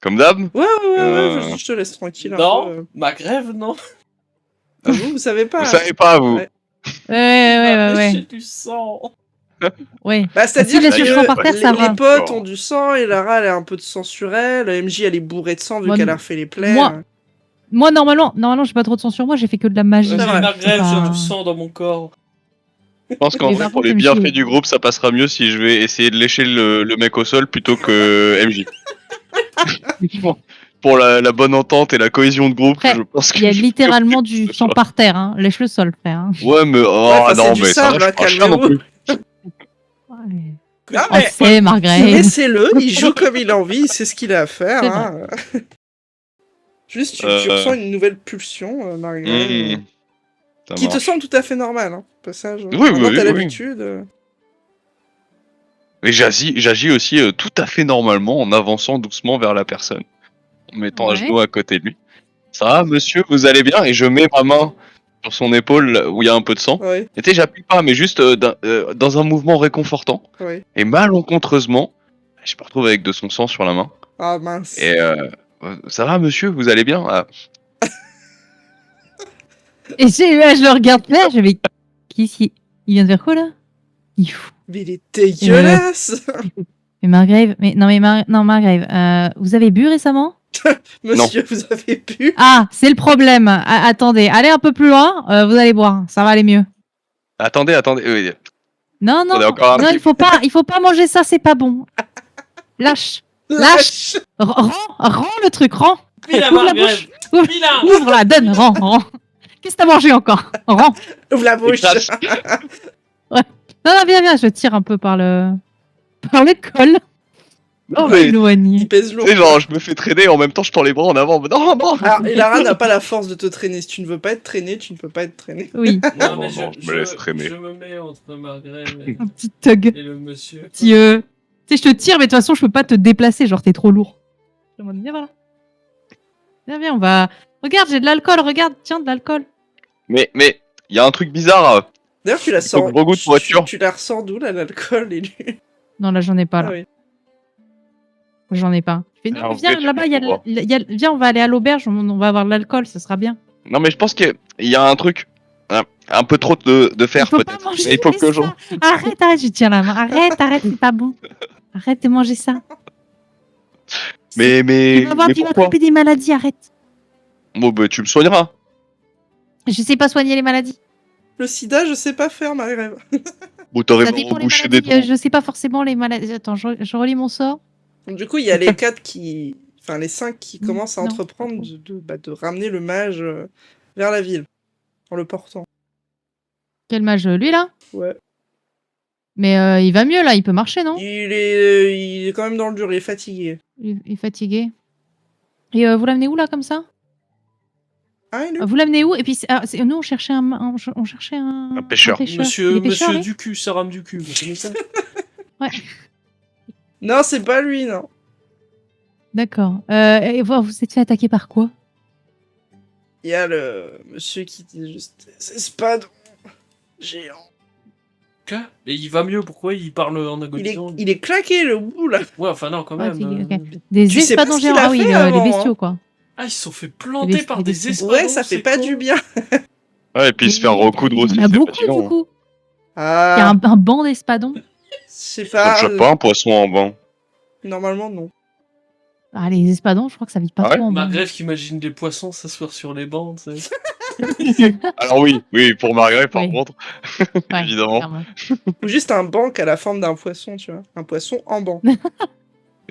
[SPEAKER 3] Comme d'hab?
[SPEAKER 2] Ouais,
[SPEAKER 3] Euh,
[SPEAKER 2] vas-y, je te laisse tranquille un
[SPEAKER 1] Non,
[SPEAKER 2] peu.
[SPEAKER 1] ma grève, non.
[SPEAKER 2] Ah, vous savez pas.
[SPEAKER 3] Vous savez pas, vous?
[SPEAKER 2] Ouais.
[SPEAKER 4] Ouais.
[SPEAKER 1] Lécher du sang.
[SPEAKER 4] Ouais.
[SPEAKER 2] Bah, c'est-à-dire
[SPEAKER 4] Si laisse le sang par
[SPEAKER 2] que
[SPEAKER 4] terre, ça va.
[SPEAKER 2] les potes ont du sang et Lara, elle a un peu de sang sur elle. MJ, elle est bourrée de sang vu
[SPEAKER 4] Moi,
[SPEAKER 2] qu'elle a refait les plaies.
[SPEAKER 4] Moi, normalement, j'ai pas trop de sang sur moi, j'ai fait que de la magie.
[SPEAKER 1] J'ai
[SPEAKER 2] vrai.
[SPEAKER 1] ma grève,
[SPEAKER 4] C'est
[SPEAKER 1] j'ai
[SPEAKER 4] pas-
[SPEAKER 1] du sang dans mon corps.
[SPEAKER 3] Je pense qu'en
[SPEAKER 4] Mais
[SPEAKER 3] vrai,
[SPEAKER 4] par
[SPEAKER 3] pour
[SPEAKER 4] contre,
[SPEAKER 3] les
[SPEAKER 4] MJ,
[SPEAKER 3] bienfaits du groupe, ça passera mieux si je vais essayer de lécher le mec au sol plutôt que MJ. Pour la bonne entente et la cohésion de groupe,
[SPEAKER 4] Frère,
[SPEAKER 3] je pense que.
[SPEAKER 4] Il y a littéralement du sang par terre, hein. Lèche le sol, frère. Hein.
[SPEAKER 3] Ouais, mais. Oh
[SPEAKER 2] Ouais, enfin,
[SPEAKER 3] non,
[SPEAKER 2] c'est du
[SPEAKER 3] mais ça
[SPEAKER 2] sable,
[SPEAKER 3] va, je
[SPEAKER 2] hein,
[SPEAKER 3] suis pas chien non
[SPEAKER 2] calmez-vous.
[SPEAKER 3] plus.
[SPEAKER 4] Ouais.
[SPEAKER 2] Non,
[SPEAKER 4] On
[SPEAKER 2] mais
[SPEAKER 4] sait, Margaret.
[SPEAKER 2] laissez-le, il joue comme il a envie, il sait ce qu'il a à faire.
[SPEAKER 4] C'est
[SPEAKER 2] Hein. Juste, tu ressens une nouvelle pulsion, Marie-Grave,
[SPEAKER 3] Ça
[SPEAKER 2] qui te
[SPEAKER 3] marche.
[SPEAKER 2] semble tout à fait normale, hein, au passage.
[SPEAKER 3] Oui,
[SPEAKER 2] Maintenant,
[SPEAKER 3] oui,
[SPEAKER 2] t'as
[SPEAKER 3] oui.
[SPEAKER 2] l'habitude.
[SPEAKER 3] Et j'agis aussi tout à fait normalement en avançant doucement vers la personne, en mettant un
[SPEAKER 4] Ouais.
[SPEAKER 3] genou à côté de lui. Ça va, monsieur, vous allez bien? Et je mets ma main sur son épaule là où il y a un peu de sang.
[SPEAKER 2] Ouais,
[SPEAKER 3] Et tu sais, j'appuie pas, mais juste dans un mouvement réconfortant.
[SPEAKER 2] ouais.
[SPEAKER 3] Et malencontreusement, je me retrouve avec de son sang sur la main.
[SPEAKER 2] Ah mince.
[SPEAKER 3] Et ça va, monsieur, vous allez bien? Ah,
[SPEAKER 4] Et je le regarde faire, je vais. Qui ici? Il vient de faire quoi là? Il fout.
[SPEAKER 2] Mais il est dégueulasse.
[SPEAKER 4] Mais Margrave, Margrave, vous avez bu récemment?
[SPEAKER 2] Monsieur, vous avez pu.
[SPEAKER 4] Ah, c'est le problème. Ah, attendez, allez un peu plus loin, vous allez boire, ça va aller mieux.
[SPEAKER 3] attendez. Oui.
[SPEAKER 4] Non,
[SPEAKER 3] On est encore un
[SPEAKER 4] non,
[SPEAKER 3] petit
[SPEAKER 4] il faut pas manger ça, c'est pas bon. Lâche,
[SPEAKER 2] Lâche.
[SPEAKER 4] rends le truc, rends.
[SPEAKER 1] Vilain,
[SPEAKER 4] Ouvre la
[SPEAKER 1] Margrave.
[SPEAKER 4] bouche.
[SPEAKER 1] Vilain.
[SPEAKER 4] Ouvre-la, donne, rends. Qu'est-ce que t'as mangé encore? Rends.
[SPEAKER 2] Ouvre la bouche.
[SPEAKER 3] Éclate.
[SPEAKER 4] Non, viens, je tire un peu par le col.
[SPEAKER 3] Non,
[SPEAKER 4] On
[SPEAKER 3] mais
[SPEAKER 4] éloigner.
[SPEAKER 2] Il pèse lourd.
[SPEAKER 3] tu sais, genre, je me fais traîner en même temps, je tends les bras en avant. Non.
[SPEAKER 2] Alors, et Lara n'a pas la force de te traîner. Si tu ne veux pas être traîné, tu ne peux pas être traîné.
[SPEAKER 4] Oui,
[SPEAKER 1] Non,
[SPEAKER 3] Non,
[SPEAKER 1] mais
[SPEAKER 3] non, je me laisse traîner.
[SPEAKER 1] Je me mets entre Margrave et,
[SPEAKER 4] un petit tug.
[SPEAKER 1] et le monsieur.
[SPEAKER 4] Tu sais, je te tire, mais de toute façon, je peux pas te déplacer, genre t'es trop lourd. Je me dis, viens, voilà. Viens, on va. Regarde, j'ai de l'alcool, regarde, tiens, de l'alcool.
[SPEAKER 3] Mais il y a un truc bizarre.
[SPEAKER 2] D'ailleurs, tu la
[SPEAKER 3] faut
[SPEAKER 2] sens.
[SPEAKER 3] que gros goût de voiture.
[SPEAKER 2] Tu la ressens d'où, là, l'alcool et lui
[SPEAKER 4] Non, là, j'en ai pas, là.
[SPEAKER 2] Ah oui.
[SPEAKER 4] J'en ai pas. Je fais, non,
[SPEAKER 3] Ah,
[SPEAKER 4] mais
[SPEAKER 3] en
[SPEAKER 4] viens,
[SPEAKER 3] vrai, tu
[SPEAKER 4] là-bas,
[SPEAKER 3] comprends.
[SPEAKER 4] viens, on va aller à l'auberge, on va avoir de l'alcool, ça sera bien.
[SPEAKER 3] Non, mais je pense qu'il y a un truc, un peu trop de
[SPEAKER 4] Il
[SPEAKER 3] fer
[SPEAKER 4] faut pas
[SPEAKER 3] peut-être.
[SPEAKER 4] manger
[SPEAKER 3] Mais il faut que j'en.
[SPEAKER 4] ça. Arrête, je tiens la main. Arrête, c'est pas bon. Arrête de manger ça. Tu vas voir,
[SPEAKER 3] Mais
[SPEAKER 4] tu vas
[SPEAKER 3] pourquoi?
[SPEAKER 4] attraper des maladies, arrête.
[SPEAKER 3] Bon, bah, tu me soigneras.
[SPEAKER 4] Je sais pas soigner les maladies.
[SPEAKER 2] Le sida, je sais pas faire, Marie-Rêve.
[SPEAKER 3] Ou t'aurais
[SPEAKER 4] Ça
[SPEAKER 3] me
[SPEAKER 4] dépend les
[SPEAKER 3] rebouché des
[SPEAKER 4] maladies.
[SPEAKER 3] dents.
[SPEAKER 4] Je sais pas forcément les maladies. Attends, je relis mon sort.
[SPEAKER 2] Donc, du coup, il y a les 4 qui. Enfin, les 5 qui commencent à
[SPEAKER 4] Non,
[SPEAKER 2] entreprendre
[SPEAKER 4] pas trop.
[SPEAKER 2] de ramener le mage vers la ville en le portant.
[SPEAKER 4] Quel mage, lui là?
[SPEAKER 2] Ouais.
[SPEAKER 4] Mais il va mieux là, il peut marcher, non?
[SPEAKER 2] Il est quand même dans le dur, il est fatigué.
[SPEAKER 4] Il est fatigué. Et vous l'amenez où là comme ça?
[SPEAKER 2] Ah, il est où
[SPEAKER 4] Vous l'amenez où? Et puis nous on cherchait on cherchait
[SPEAKER 3] Un pêcheur.
[SPEAKER 4] Il est
[SPEAKER 1] Monsieur,
[SPEAKER 4] pêcheur,
[SPEAKER 1] monsieur
[SPEAKER 4] lui
[SPEAKER 1] du cul, ça rame du cul. Vous connaissez ça
[SPEAKER 2] Non, c'est pas lui, non.
[SPEAKER 4] D'accord. Et vous êtes fait attaquer par quoi?
[SPEAKER 2] Il y a le monsieur qui dit juste c'est espadon géant.
[SPEAKER 1] Quoi? Et il va mieux, pourquoi il parle en agonisant
[SPEAKER 2] Il est claqué le bout là.
[SPEAKER 1] Ouais, enfin non, quand
[SPEAKER 4] Ouais,
[SPEAKER 1] même.
[SPEAKER 4] ok. Des
[SPEAKER 2] Tu sais pas
[SPEAKER 4] espadons
[SPEAKER 2] ce qu'il
[SPEAKER 4] géants.
[SPEAKER 2] a
[SPEAKER 4] Ah oui,
[SPEAKER 2] fait
[SPEAKER 4] les
[SPEAKER 2] avant,
[SPEAKER 4] bestiaux
[SPEAKER 2] hein.
[SPEAKER 4] quoi.
[SPEAKER 1] Ah, ils se sont fait planter
[SPEAKER 4] Les
[SPEAKER 1] par des
[SPEAKER 4] bestiaux.
[SPEAKER 1] espadons.
[SPEAKER 2] Ouais, ça fait
[SPEAKER 1] c'est
[SPEAKER 2] pas
[SPEAKER 1] con.
[SPEAKER 2] du bien.
[SPEAKER 3] Ouais, et puis se faire recoudre aussi,
[SPEAKER 4] Il y en a
[SPEAKER 3] c'est
[SPEAKER 4] beaucoup
[SPEAKER 3] fatigant.
[SPEAKER 4] du coup. Il y a
[SPEAKER 2] Ah,
[SPEAKER 4] un banc d'espadons.
[SPEAKER 2] je sais
[SPEAKER 3] Je
[SPEAKER 2] pas.
[SPEAKER 3] sais pas un poisson en bain.
[SPEAKER 2] Normalement, non.
[SPEAKER 4] Ah, les espadons, je crois que ça vit pas
[SPEAKER 3] Ah ouais
[SPEAKER 4] trop en banc.
[SPEAKER 1] Margrève qui imagine des poissons s'asseoir sur les bancs, tu sais.
[SPEAKER 3] Alors oui, pour Margaret par
[SPEAKER 4] Oui.
[SPEAKER 3] contre,
[SPEAKER 4] Ouais,
[SPEAKER 3] évidemment.
[SPEAKER 4] clairement.
[SPEAKER 2] Ou juste un banc à la forme d'un poisson, tu vois. Un poisson en banc.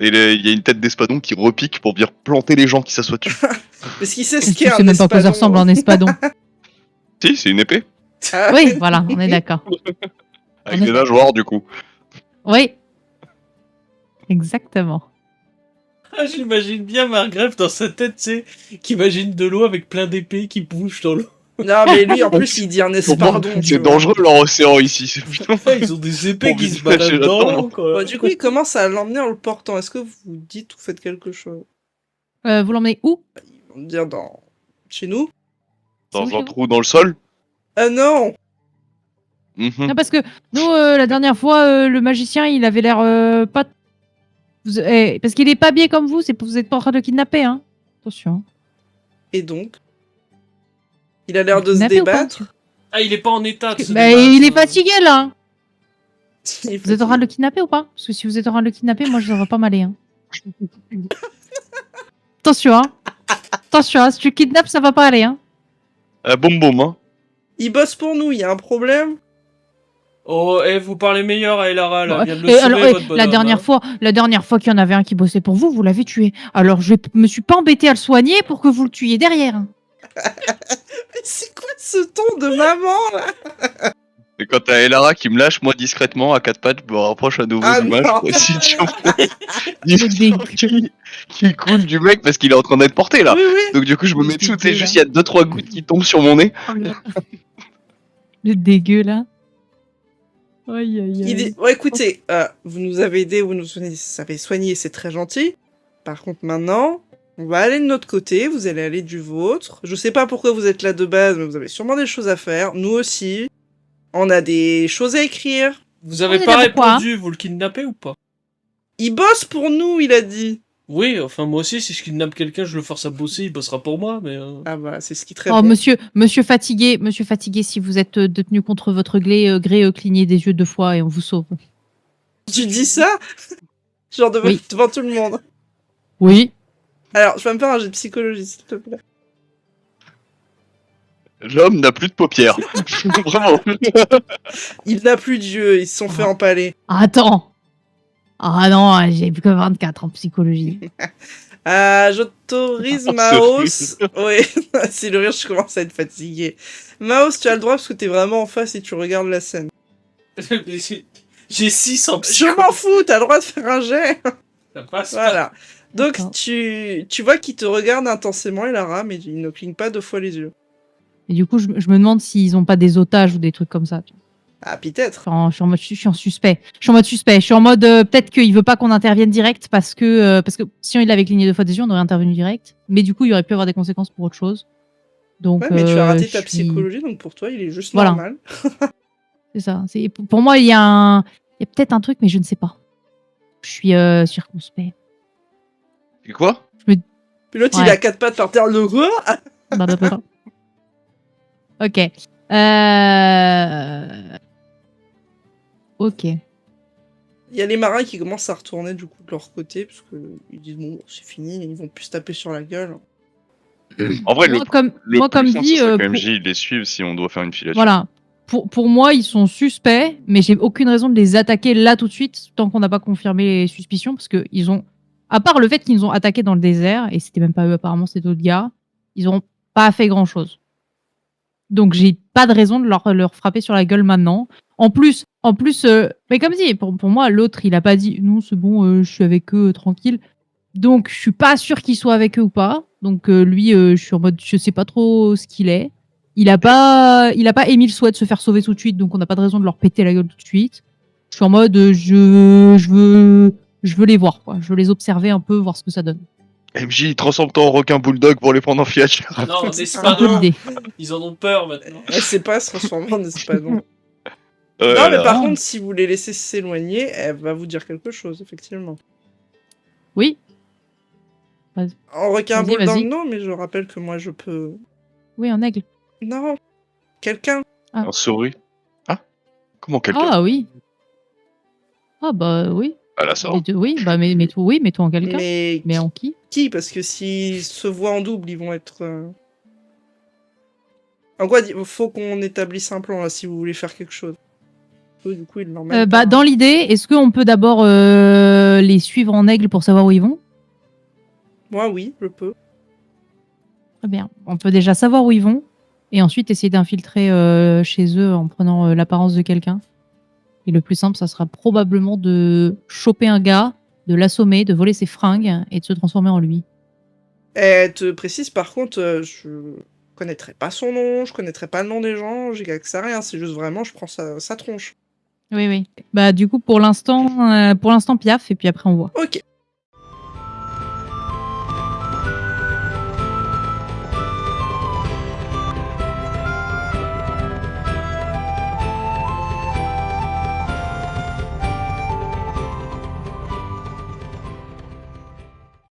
[SPEAKER 3] Et il y a une tête d'espadon qui repique pour venir planter les gens qui s'assoient dessus.
[SPEAKER 2] Parce qu'il sait ce
[SPEAKER 4] Tu
[SPEAKER 2] qu'est un
[SPEAKER 4] sais même pas à quoi ça
[SPEAKER 2] espadon.
[SPEAKER 4] ressemble un espadon.
[SPEAKER 3] Si, c'est une épée.
[SPEAKER 2] Ah,
[SPEAKER 4] Oui, voilà, on est d'accord.
[SPEAKER 3] Avec
[SPEAKER 4] On est
[SPEAKER 3] des nageoires du coup.
[SPEAKER 4] Oui. Exactement.
[SPEAKER 1] Ah, j'imagine bien Margrève dans sa tête, tu sais, qui imagine de l'eau avec plein d'épées qui bougent dans l'eau.
[SPEAKER 2] Non, mais lui, en plus, il dit un espadon. tu
[SPEAKER 3] C'est
[SPEAKER 2] vois.
[SPEAKER 3] dangereux leur océan ici. c'est putain.
[SPEAKER 1] Ah, ils ont des épées
[SPEAKER 3] Pour
[SPEAKER 1] qui
[SPEAKER 3] vite
[SPEAKER 1] se baladent
[SPEAKER 3] cacher
[SPEAKER 1] dans
[SPEAKER 3] là-dedans.
[SPEAKER 1] l'eau, quoi.
[SPEAKER 2] Bon, du coup, il commence à l'emmener en le portant. Est-ce que vous dites ou faites quelque chose?
[SPEAKER 4] Vous l'emmenez où?
[SPEAKER 2] On va dire dans... Chez nous?
[SPEAKER 4] C'est où
[SPEAKER 3] Dans
[SPEAKER 4] chez
[SPEAKER 3] un
[SPEAKER 4] vous
[SPEAKER 3] trou dans le sol.
[SPEAKER 2] Ah non!
[SPEAKER 3] Mhm.
[SPEAKER 4] Non, parce que nous, la dernière fois, le magicien, il avait l'air pas. Parce qu'il est pas habillé comme vous, vous êtes pas en train de le kidnapper, hein. Attention.
[SPEAKER 2] Et donc? Il a l'air de se
[SPEAKER 4] Kidnappé ou pas
[SPEAKER 2] débattre.
[SPEAKER 1] Ah, il est pas en état de se
[SPEAKER 4] Bah,
[SPEAKER 1] débattre,
[SPEAKER 4] il est fatigué là.
[SPEAKER 2] Il est
[SPEAKER 4] Vous êtes en train de
[SPEAKER 2] fatigué.
[SPEAKER 4] le kidnapper ou pas? Parce que si vous êtes en train de le kidnapper, moi je ne vais pas m'aller. Hein. Attention, hein. Attention, hein, si tu le kidnappes, ça va pas aller. Hein.
[SPEAKER 3] Boum boum, hein.
[SPEAKER 2] Il bosse pour nous, il y a un problème?
[SPEAKER 1] Oh, vous parlez meilleur à Elara, là.
[SPEAKER 4] Bon,
[SPEAKER 1] Vient de le
[SPEAKER 4] et
[SPEAKER 1] sauver,
[SPEAKER 4] alors,
[SPEAKER 1] votre
[SPEAKER 4] la
[SPEAKER 1] bonhomme,
[SPEAKER 4] dernière fois qu'il y en avait un qui bossait pour vous, vous l'avez tué. Alors je me suis pas embêté à le soigner pour que vous le tuiez derrière. Hein.
[SPEAKER 2] Mais c'est quoi ce ton de maman, là?
[SPEAKER 3] Et quand t'as Elara qui me lâche, moi discrètement, à 4 pattes, je me rapproche à nouveau
[SPEAKER 2] Ah
[SPEAKER 3] du mage
[SPEAKER 2] non.
[SPEAKER 3] pour essayer de choper
[SPEAKER 4] Le
[SPEAKER 3] du sang qui coule du mec parce qu'il est en train d'être porté là.
[SPEAKER 2] Oui, oui.
[SPEAKER 3] Donc du coup, je me
[SPEAKER 4] Le
[SPEAKER 3] mets dessous, tu sais,
[SPEAKER 4] dégueu,
[SPEAKER 3] juste il
[SPEAKER 4] là.
[SPEAKER 3] y a 2-3 gouttes qui tombent sur mon nez.
[SPEAKER 4] Le dégueu là. Aïe, aïe,
[SPEAKER 2] Il
[SPEAKER 4] aïe.
[SPEAKER 2] dit, ouais, écoutez, vous nous avez aidé, vous nous avez soigné, c'est très gentil. Par contre, maintenant, on va aller de notre côté, vous allez aller du vôtre. Je sais pas pourquoi vous êtes là de base, mais vous avez sûrement des choses à faire. Nous aussi. On a des choses à écrire.
[SPEAKER 1] Vous avez
[SPEAKER 4] On est
[SPEAKER 1] pas
[SPEAKER 4] là pourquoi,
[SPEAKER 1] répondu, vous le kidnappez ou pas?
[SPEAKER 2] Il bosse pour nous, il a dit.
[SPEAKER 1] Oui, enfin, moi aussi, si je kidnappe quelqu'un, je le force à bosser, il bossera pour moi, mais...
[SPEAKER 2] Ah bah, c'est ce qui te
[SPEAKER 4] Oh,
[SPEAKER 2] répond.
[SPEAKER 4] monsieur fatigué, si vous êtes détenu contre votre gré, clignez des yeux 2 fois et on vous sauve.
[SPEAKER 2] Tu dis ça? Genre devant,
[SPEAKER 4] Oui.
[SPEAKER 2] devant tout le monde.
[SPEAKER 4] Oui.
[SPEAKER 2] Alors, je vais me faire un jet de psychologie, s'il te plaît.
[SPEAKER 3] L'homme n'a plus de paupières. Vraiment.
[SPEAKER 2] Il n'a plus d'yeux, ils se sont fait empaler.
[SPEAKER 4] Attends. Ah non, j'ai plus que 24 en psychologie.
[SPEAKER 2] J'autorise
[SPEAKER 3] Ah,
[SPEAKER 2] Maos.
[SPEAKER 3] ce
[SPEAKER 2] Oui, c'est le rire, je commence à être fatigué. Maos, tu as le droit parce que t'es vraiment en face et tu regardes la scène.
[SPEAKER 1] J'ai 6 en
[SPEAKER 2] Je
[SPEAKER 1] psycho.
[SPEAKER 2] m'en fous, t'as le droit de faire un jet.
[SPEAKER 1] Ça passe pas.
[SPEAKER 2] Voilà. Donc,
[SPEAKER 4] D'accord.
[SPEAKER 2] tu vois qu'il te regarde intensément, Elara, mais il ne cligne pas 2 fois les yeux.
[SPEAKER 4] Et du coup, je me demande s'ils ont pas des otages ou des trucs comme ça.
[SPEAKER 2] Ah, peut-être.
[SPEAKER 4] Je suis en mode, je suis en suspect. Je suis en mode, peut-être qu'il veut pas qu'on intervienne direct parce que si il avait cligné 2 fois des yeux, on aurait intervenu direct. Mais du coup, il y aurait pu avoir des conséquences pour autre chose. Donc,
[SPEAKER 2] Ouais, mais tu as raté
[SPEAKER 4] je
[SPEAKER 2] ta
[SPEAKER 4] suis-
[SPEAKER 2] psychologie, donc pour toi, il est juste
[SPEAKER 4] Voilà.
[SPEAKER 2] normal.
[SPEAKER 4] C'est ça. Pour moi, il y a peut-être un truc, mais je ne sais pas. Je suis circonspect.
[SPEAKER 3] Et quoi?
[SPEAKER 2] Puis l'autre, il
[SPEAKER 4] Ouais.
[SPEAKER 2] a 4 pattes par terre, le roi.
[SPEAKER 4] Blablabla. Ok. Ok.
[SPEAKER 2] Il y a les marins qui commencent à retourner du coup de leur côté, parce que ils disent bon, c'est fini, ils vont plus se taper sur la gueule.
[SPEAKER 3] En vrai,
[SPEAKER 4] Moi, comme
[SPEAKER 3] le plus simple,
[SPEAKER 4] dit,
[SPEAKER 3] ce serait que
[SPEAKER 4] pour-
[SPEAKER 3] MJ les suive si on doit faire une filature.
[SPEAKER 4] voilà. Pour moi, ils sont suspects, mais j'ai aucune raison de les attaquer là tout de suite, tant qu'on n'a pas confirmé les suspicions, parce que ils ont, à part le fait qu'ils nous ont attaqués dans le désert, et c'était même pas eux apparemment, c'était d'autres gars, ils ont pas fait grand chose. Donc j'ai pas de raison de leur frapper sur la gueule maintenant. En plus, mais comme dit, pour moi, l'autre, il a pas dit non, c'est bon, je suis avec eux, tranquille. Donc je suis pas sûr qu'il soit avec eux ou pas. Donc lui, je suis en mode, je sais pas trop ce qu'il est. Il a pas émis le souhait de se faire sauver tout de suite, donc on n'a pas de raison de leur péter la gueule tout de suite. Je suis en mode, je veux les voir, quoi. Je veux les observer un peu, voir ce que ça donne.
[SPEAKER 3] MJ, transforme-toi en requin bulldog pour les prendre en filature.
[SPEAKER 1] Non,
[SPEAKER 2] C'est
[SPEAKER 4] Un peu
[SPEAKER 1] Nespadon,
[SPEAKER 4] l'idée.
[SPEAKER 1] ils en ont peur maintenant.
[SPEAKER 2] Elle sait pas se transformer en espadon.
[SPEAKER 3] Oh
[SPEAKER 2] Non,
[SPEAKER 3] là
[SPEAKER 2] mais
[SPEAKER 3] là.
[SPEAKER 2] par
[SPEAKER 4] Non.
[SPEAKER 2] contre, si vous les laissez s'éloigner, elle va vous dire quelque chose, effectivement.
[SPEAKER 4] Oui.
[SPEAKER 2] En requin
[SPEAKER 4] Vas-y,
[SPEAKER 2] bulldog,
[SPEAKER 4] vas-y.
[SPEAKER 2] non, mais je rappelle que moi, je peux...
[SPEAKER 4] Oui, un aigle.
[SPEAKER 2] Non, quelqu'un.
[SPEAKER 3] Un souris. Ah, comment quelqu'un?
[SPEAKER 4] Ah oui. Ah bah oui.
[SPEAKER 3] À la sorte.
[SPEAKER 4] Oui, bah mets-toi en quelqu'un.
[SPEAKER 2] Mais
[SPEAKER 4] Mais en qui?
[SPEAKER 2] qui? Parce que s'ils se voient en double, ils vont être... En quoi, il faut qu'on établisse un plan, là, si vous voulez faire quelque chose. Eux, du coup, ils l'emmènent
[SPEAKER 4] Bah,
[SPEAKER 2] par-
[SPEAKER 4] dans l'idée, est-ce qu'on peut d'abord les suivre en aigle pour savoir où ils vont?
[SPEAKER 2] Moi, oui, je peux.
[SPEAKER 4] Très bien. On peut déjà savoir où ils vont et ensuite essayer d'infiltrer chez eux en prenant l'apparence de quelqu'un. Et le plus simple, ça sera probablement de choper un gars, de l'assommer, de voler ses fringues et de se transformer en lui.
[SPEAKER 2] Elle te précise, par contre, je connaîtrai pas son nom, je connaîtrai pas le nom des gens, j'ai accès à rien, c'est juste vraiment, je prends sa tronche.
[SPEAKER 4] Oui, oui. Bah du coup, pour l'instant, Piaf et puis après on voit.
[SPEAKER 2] Ok.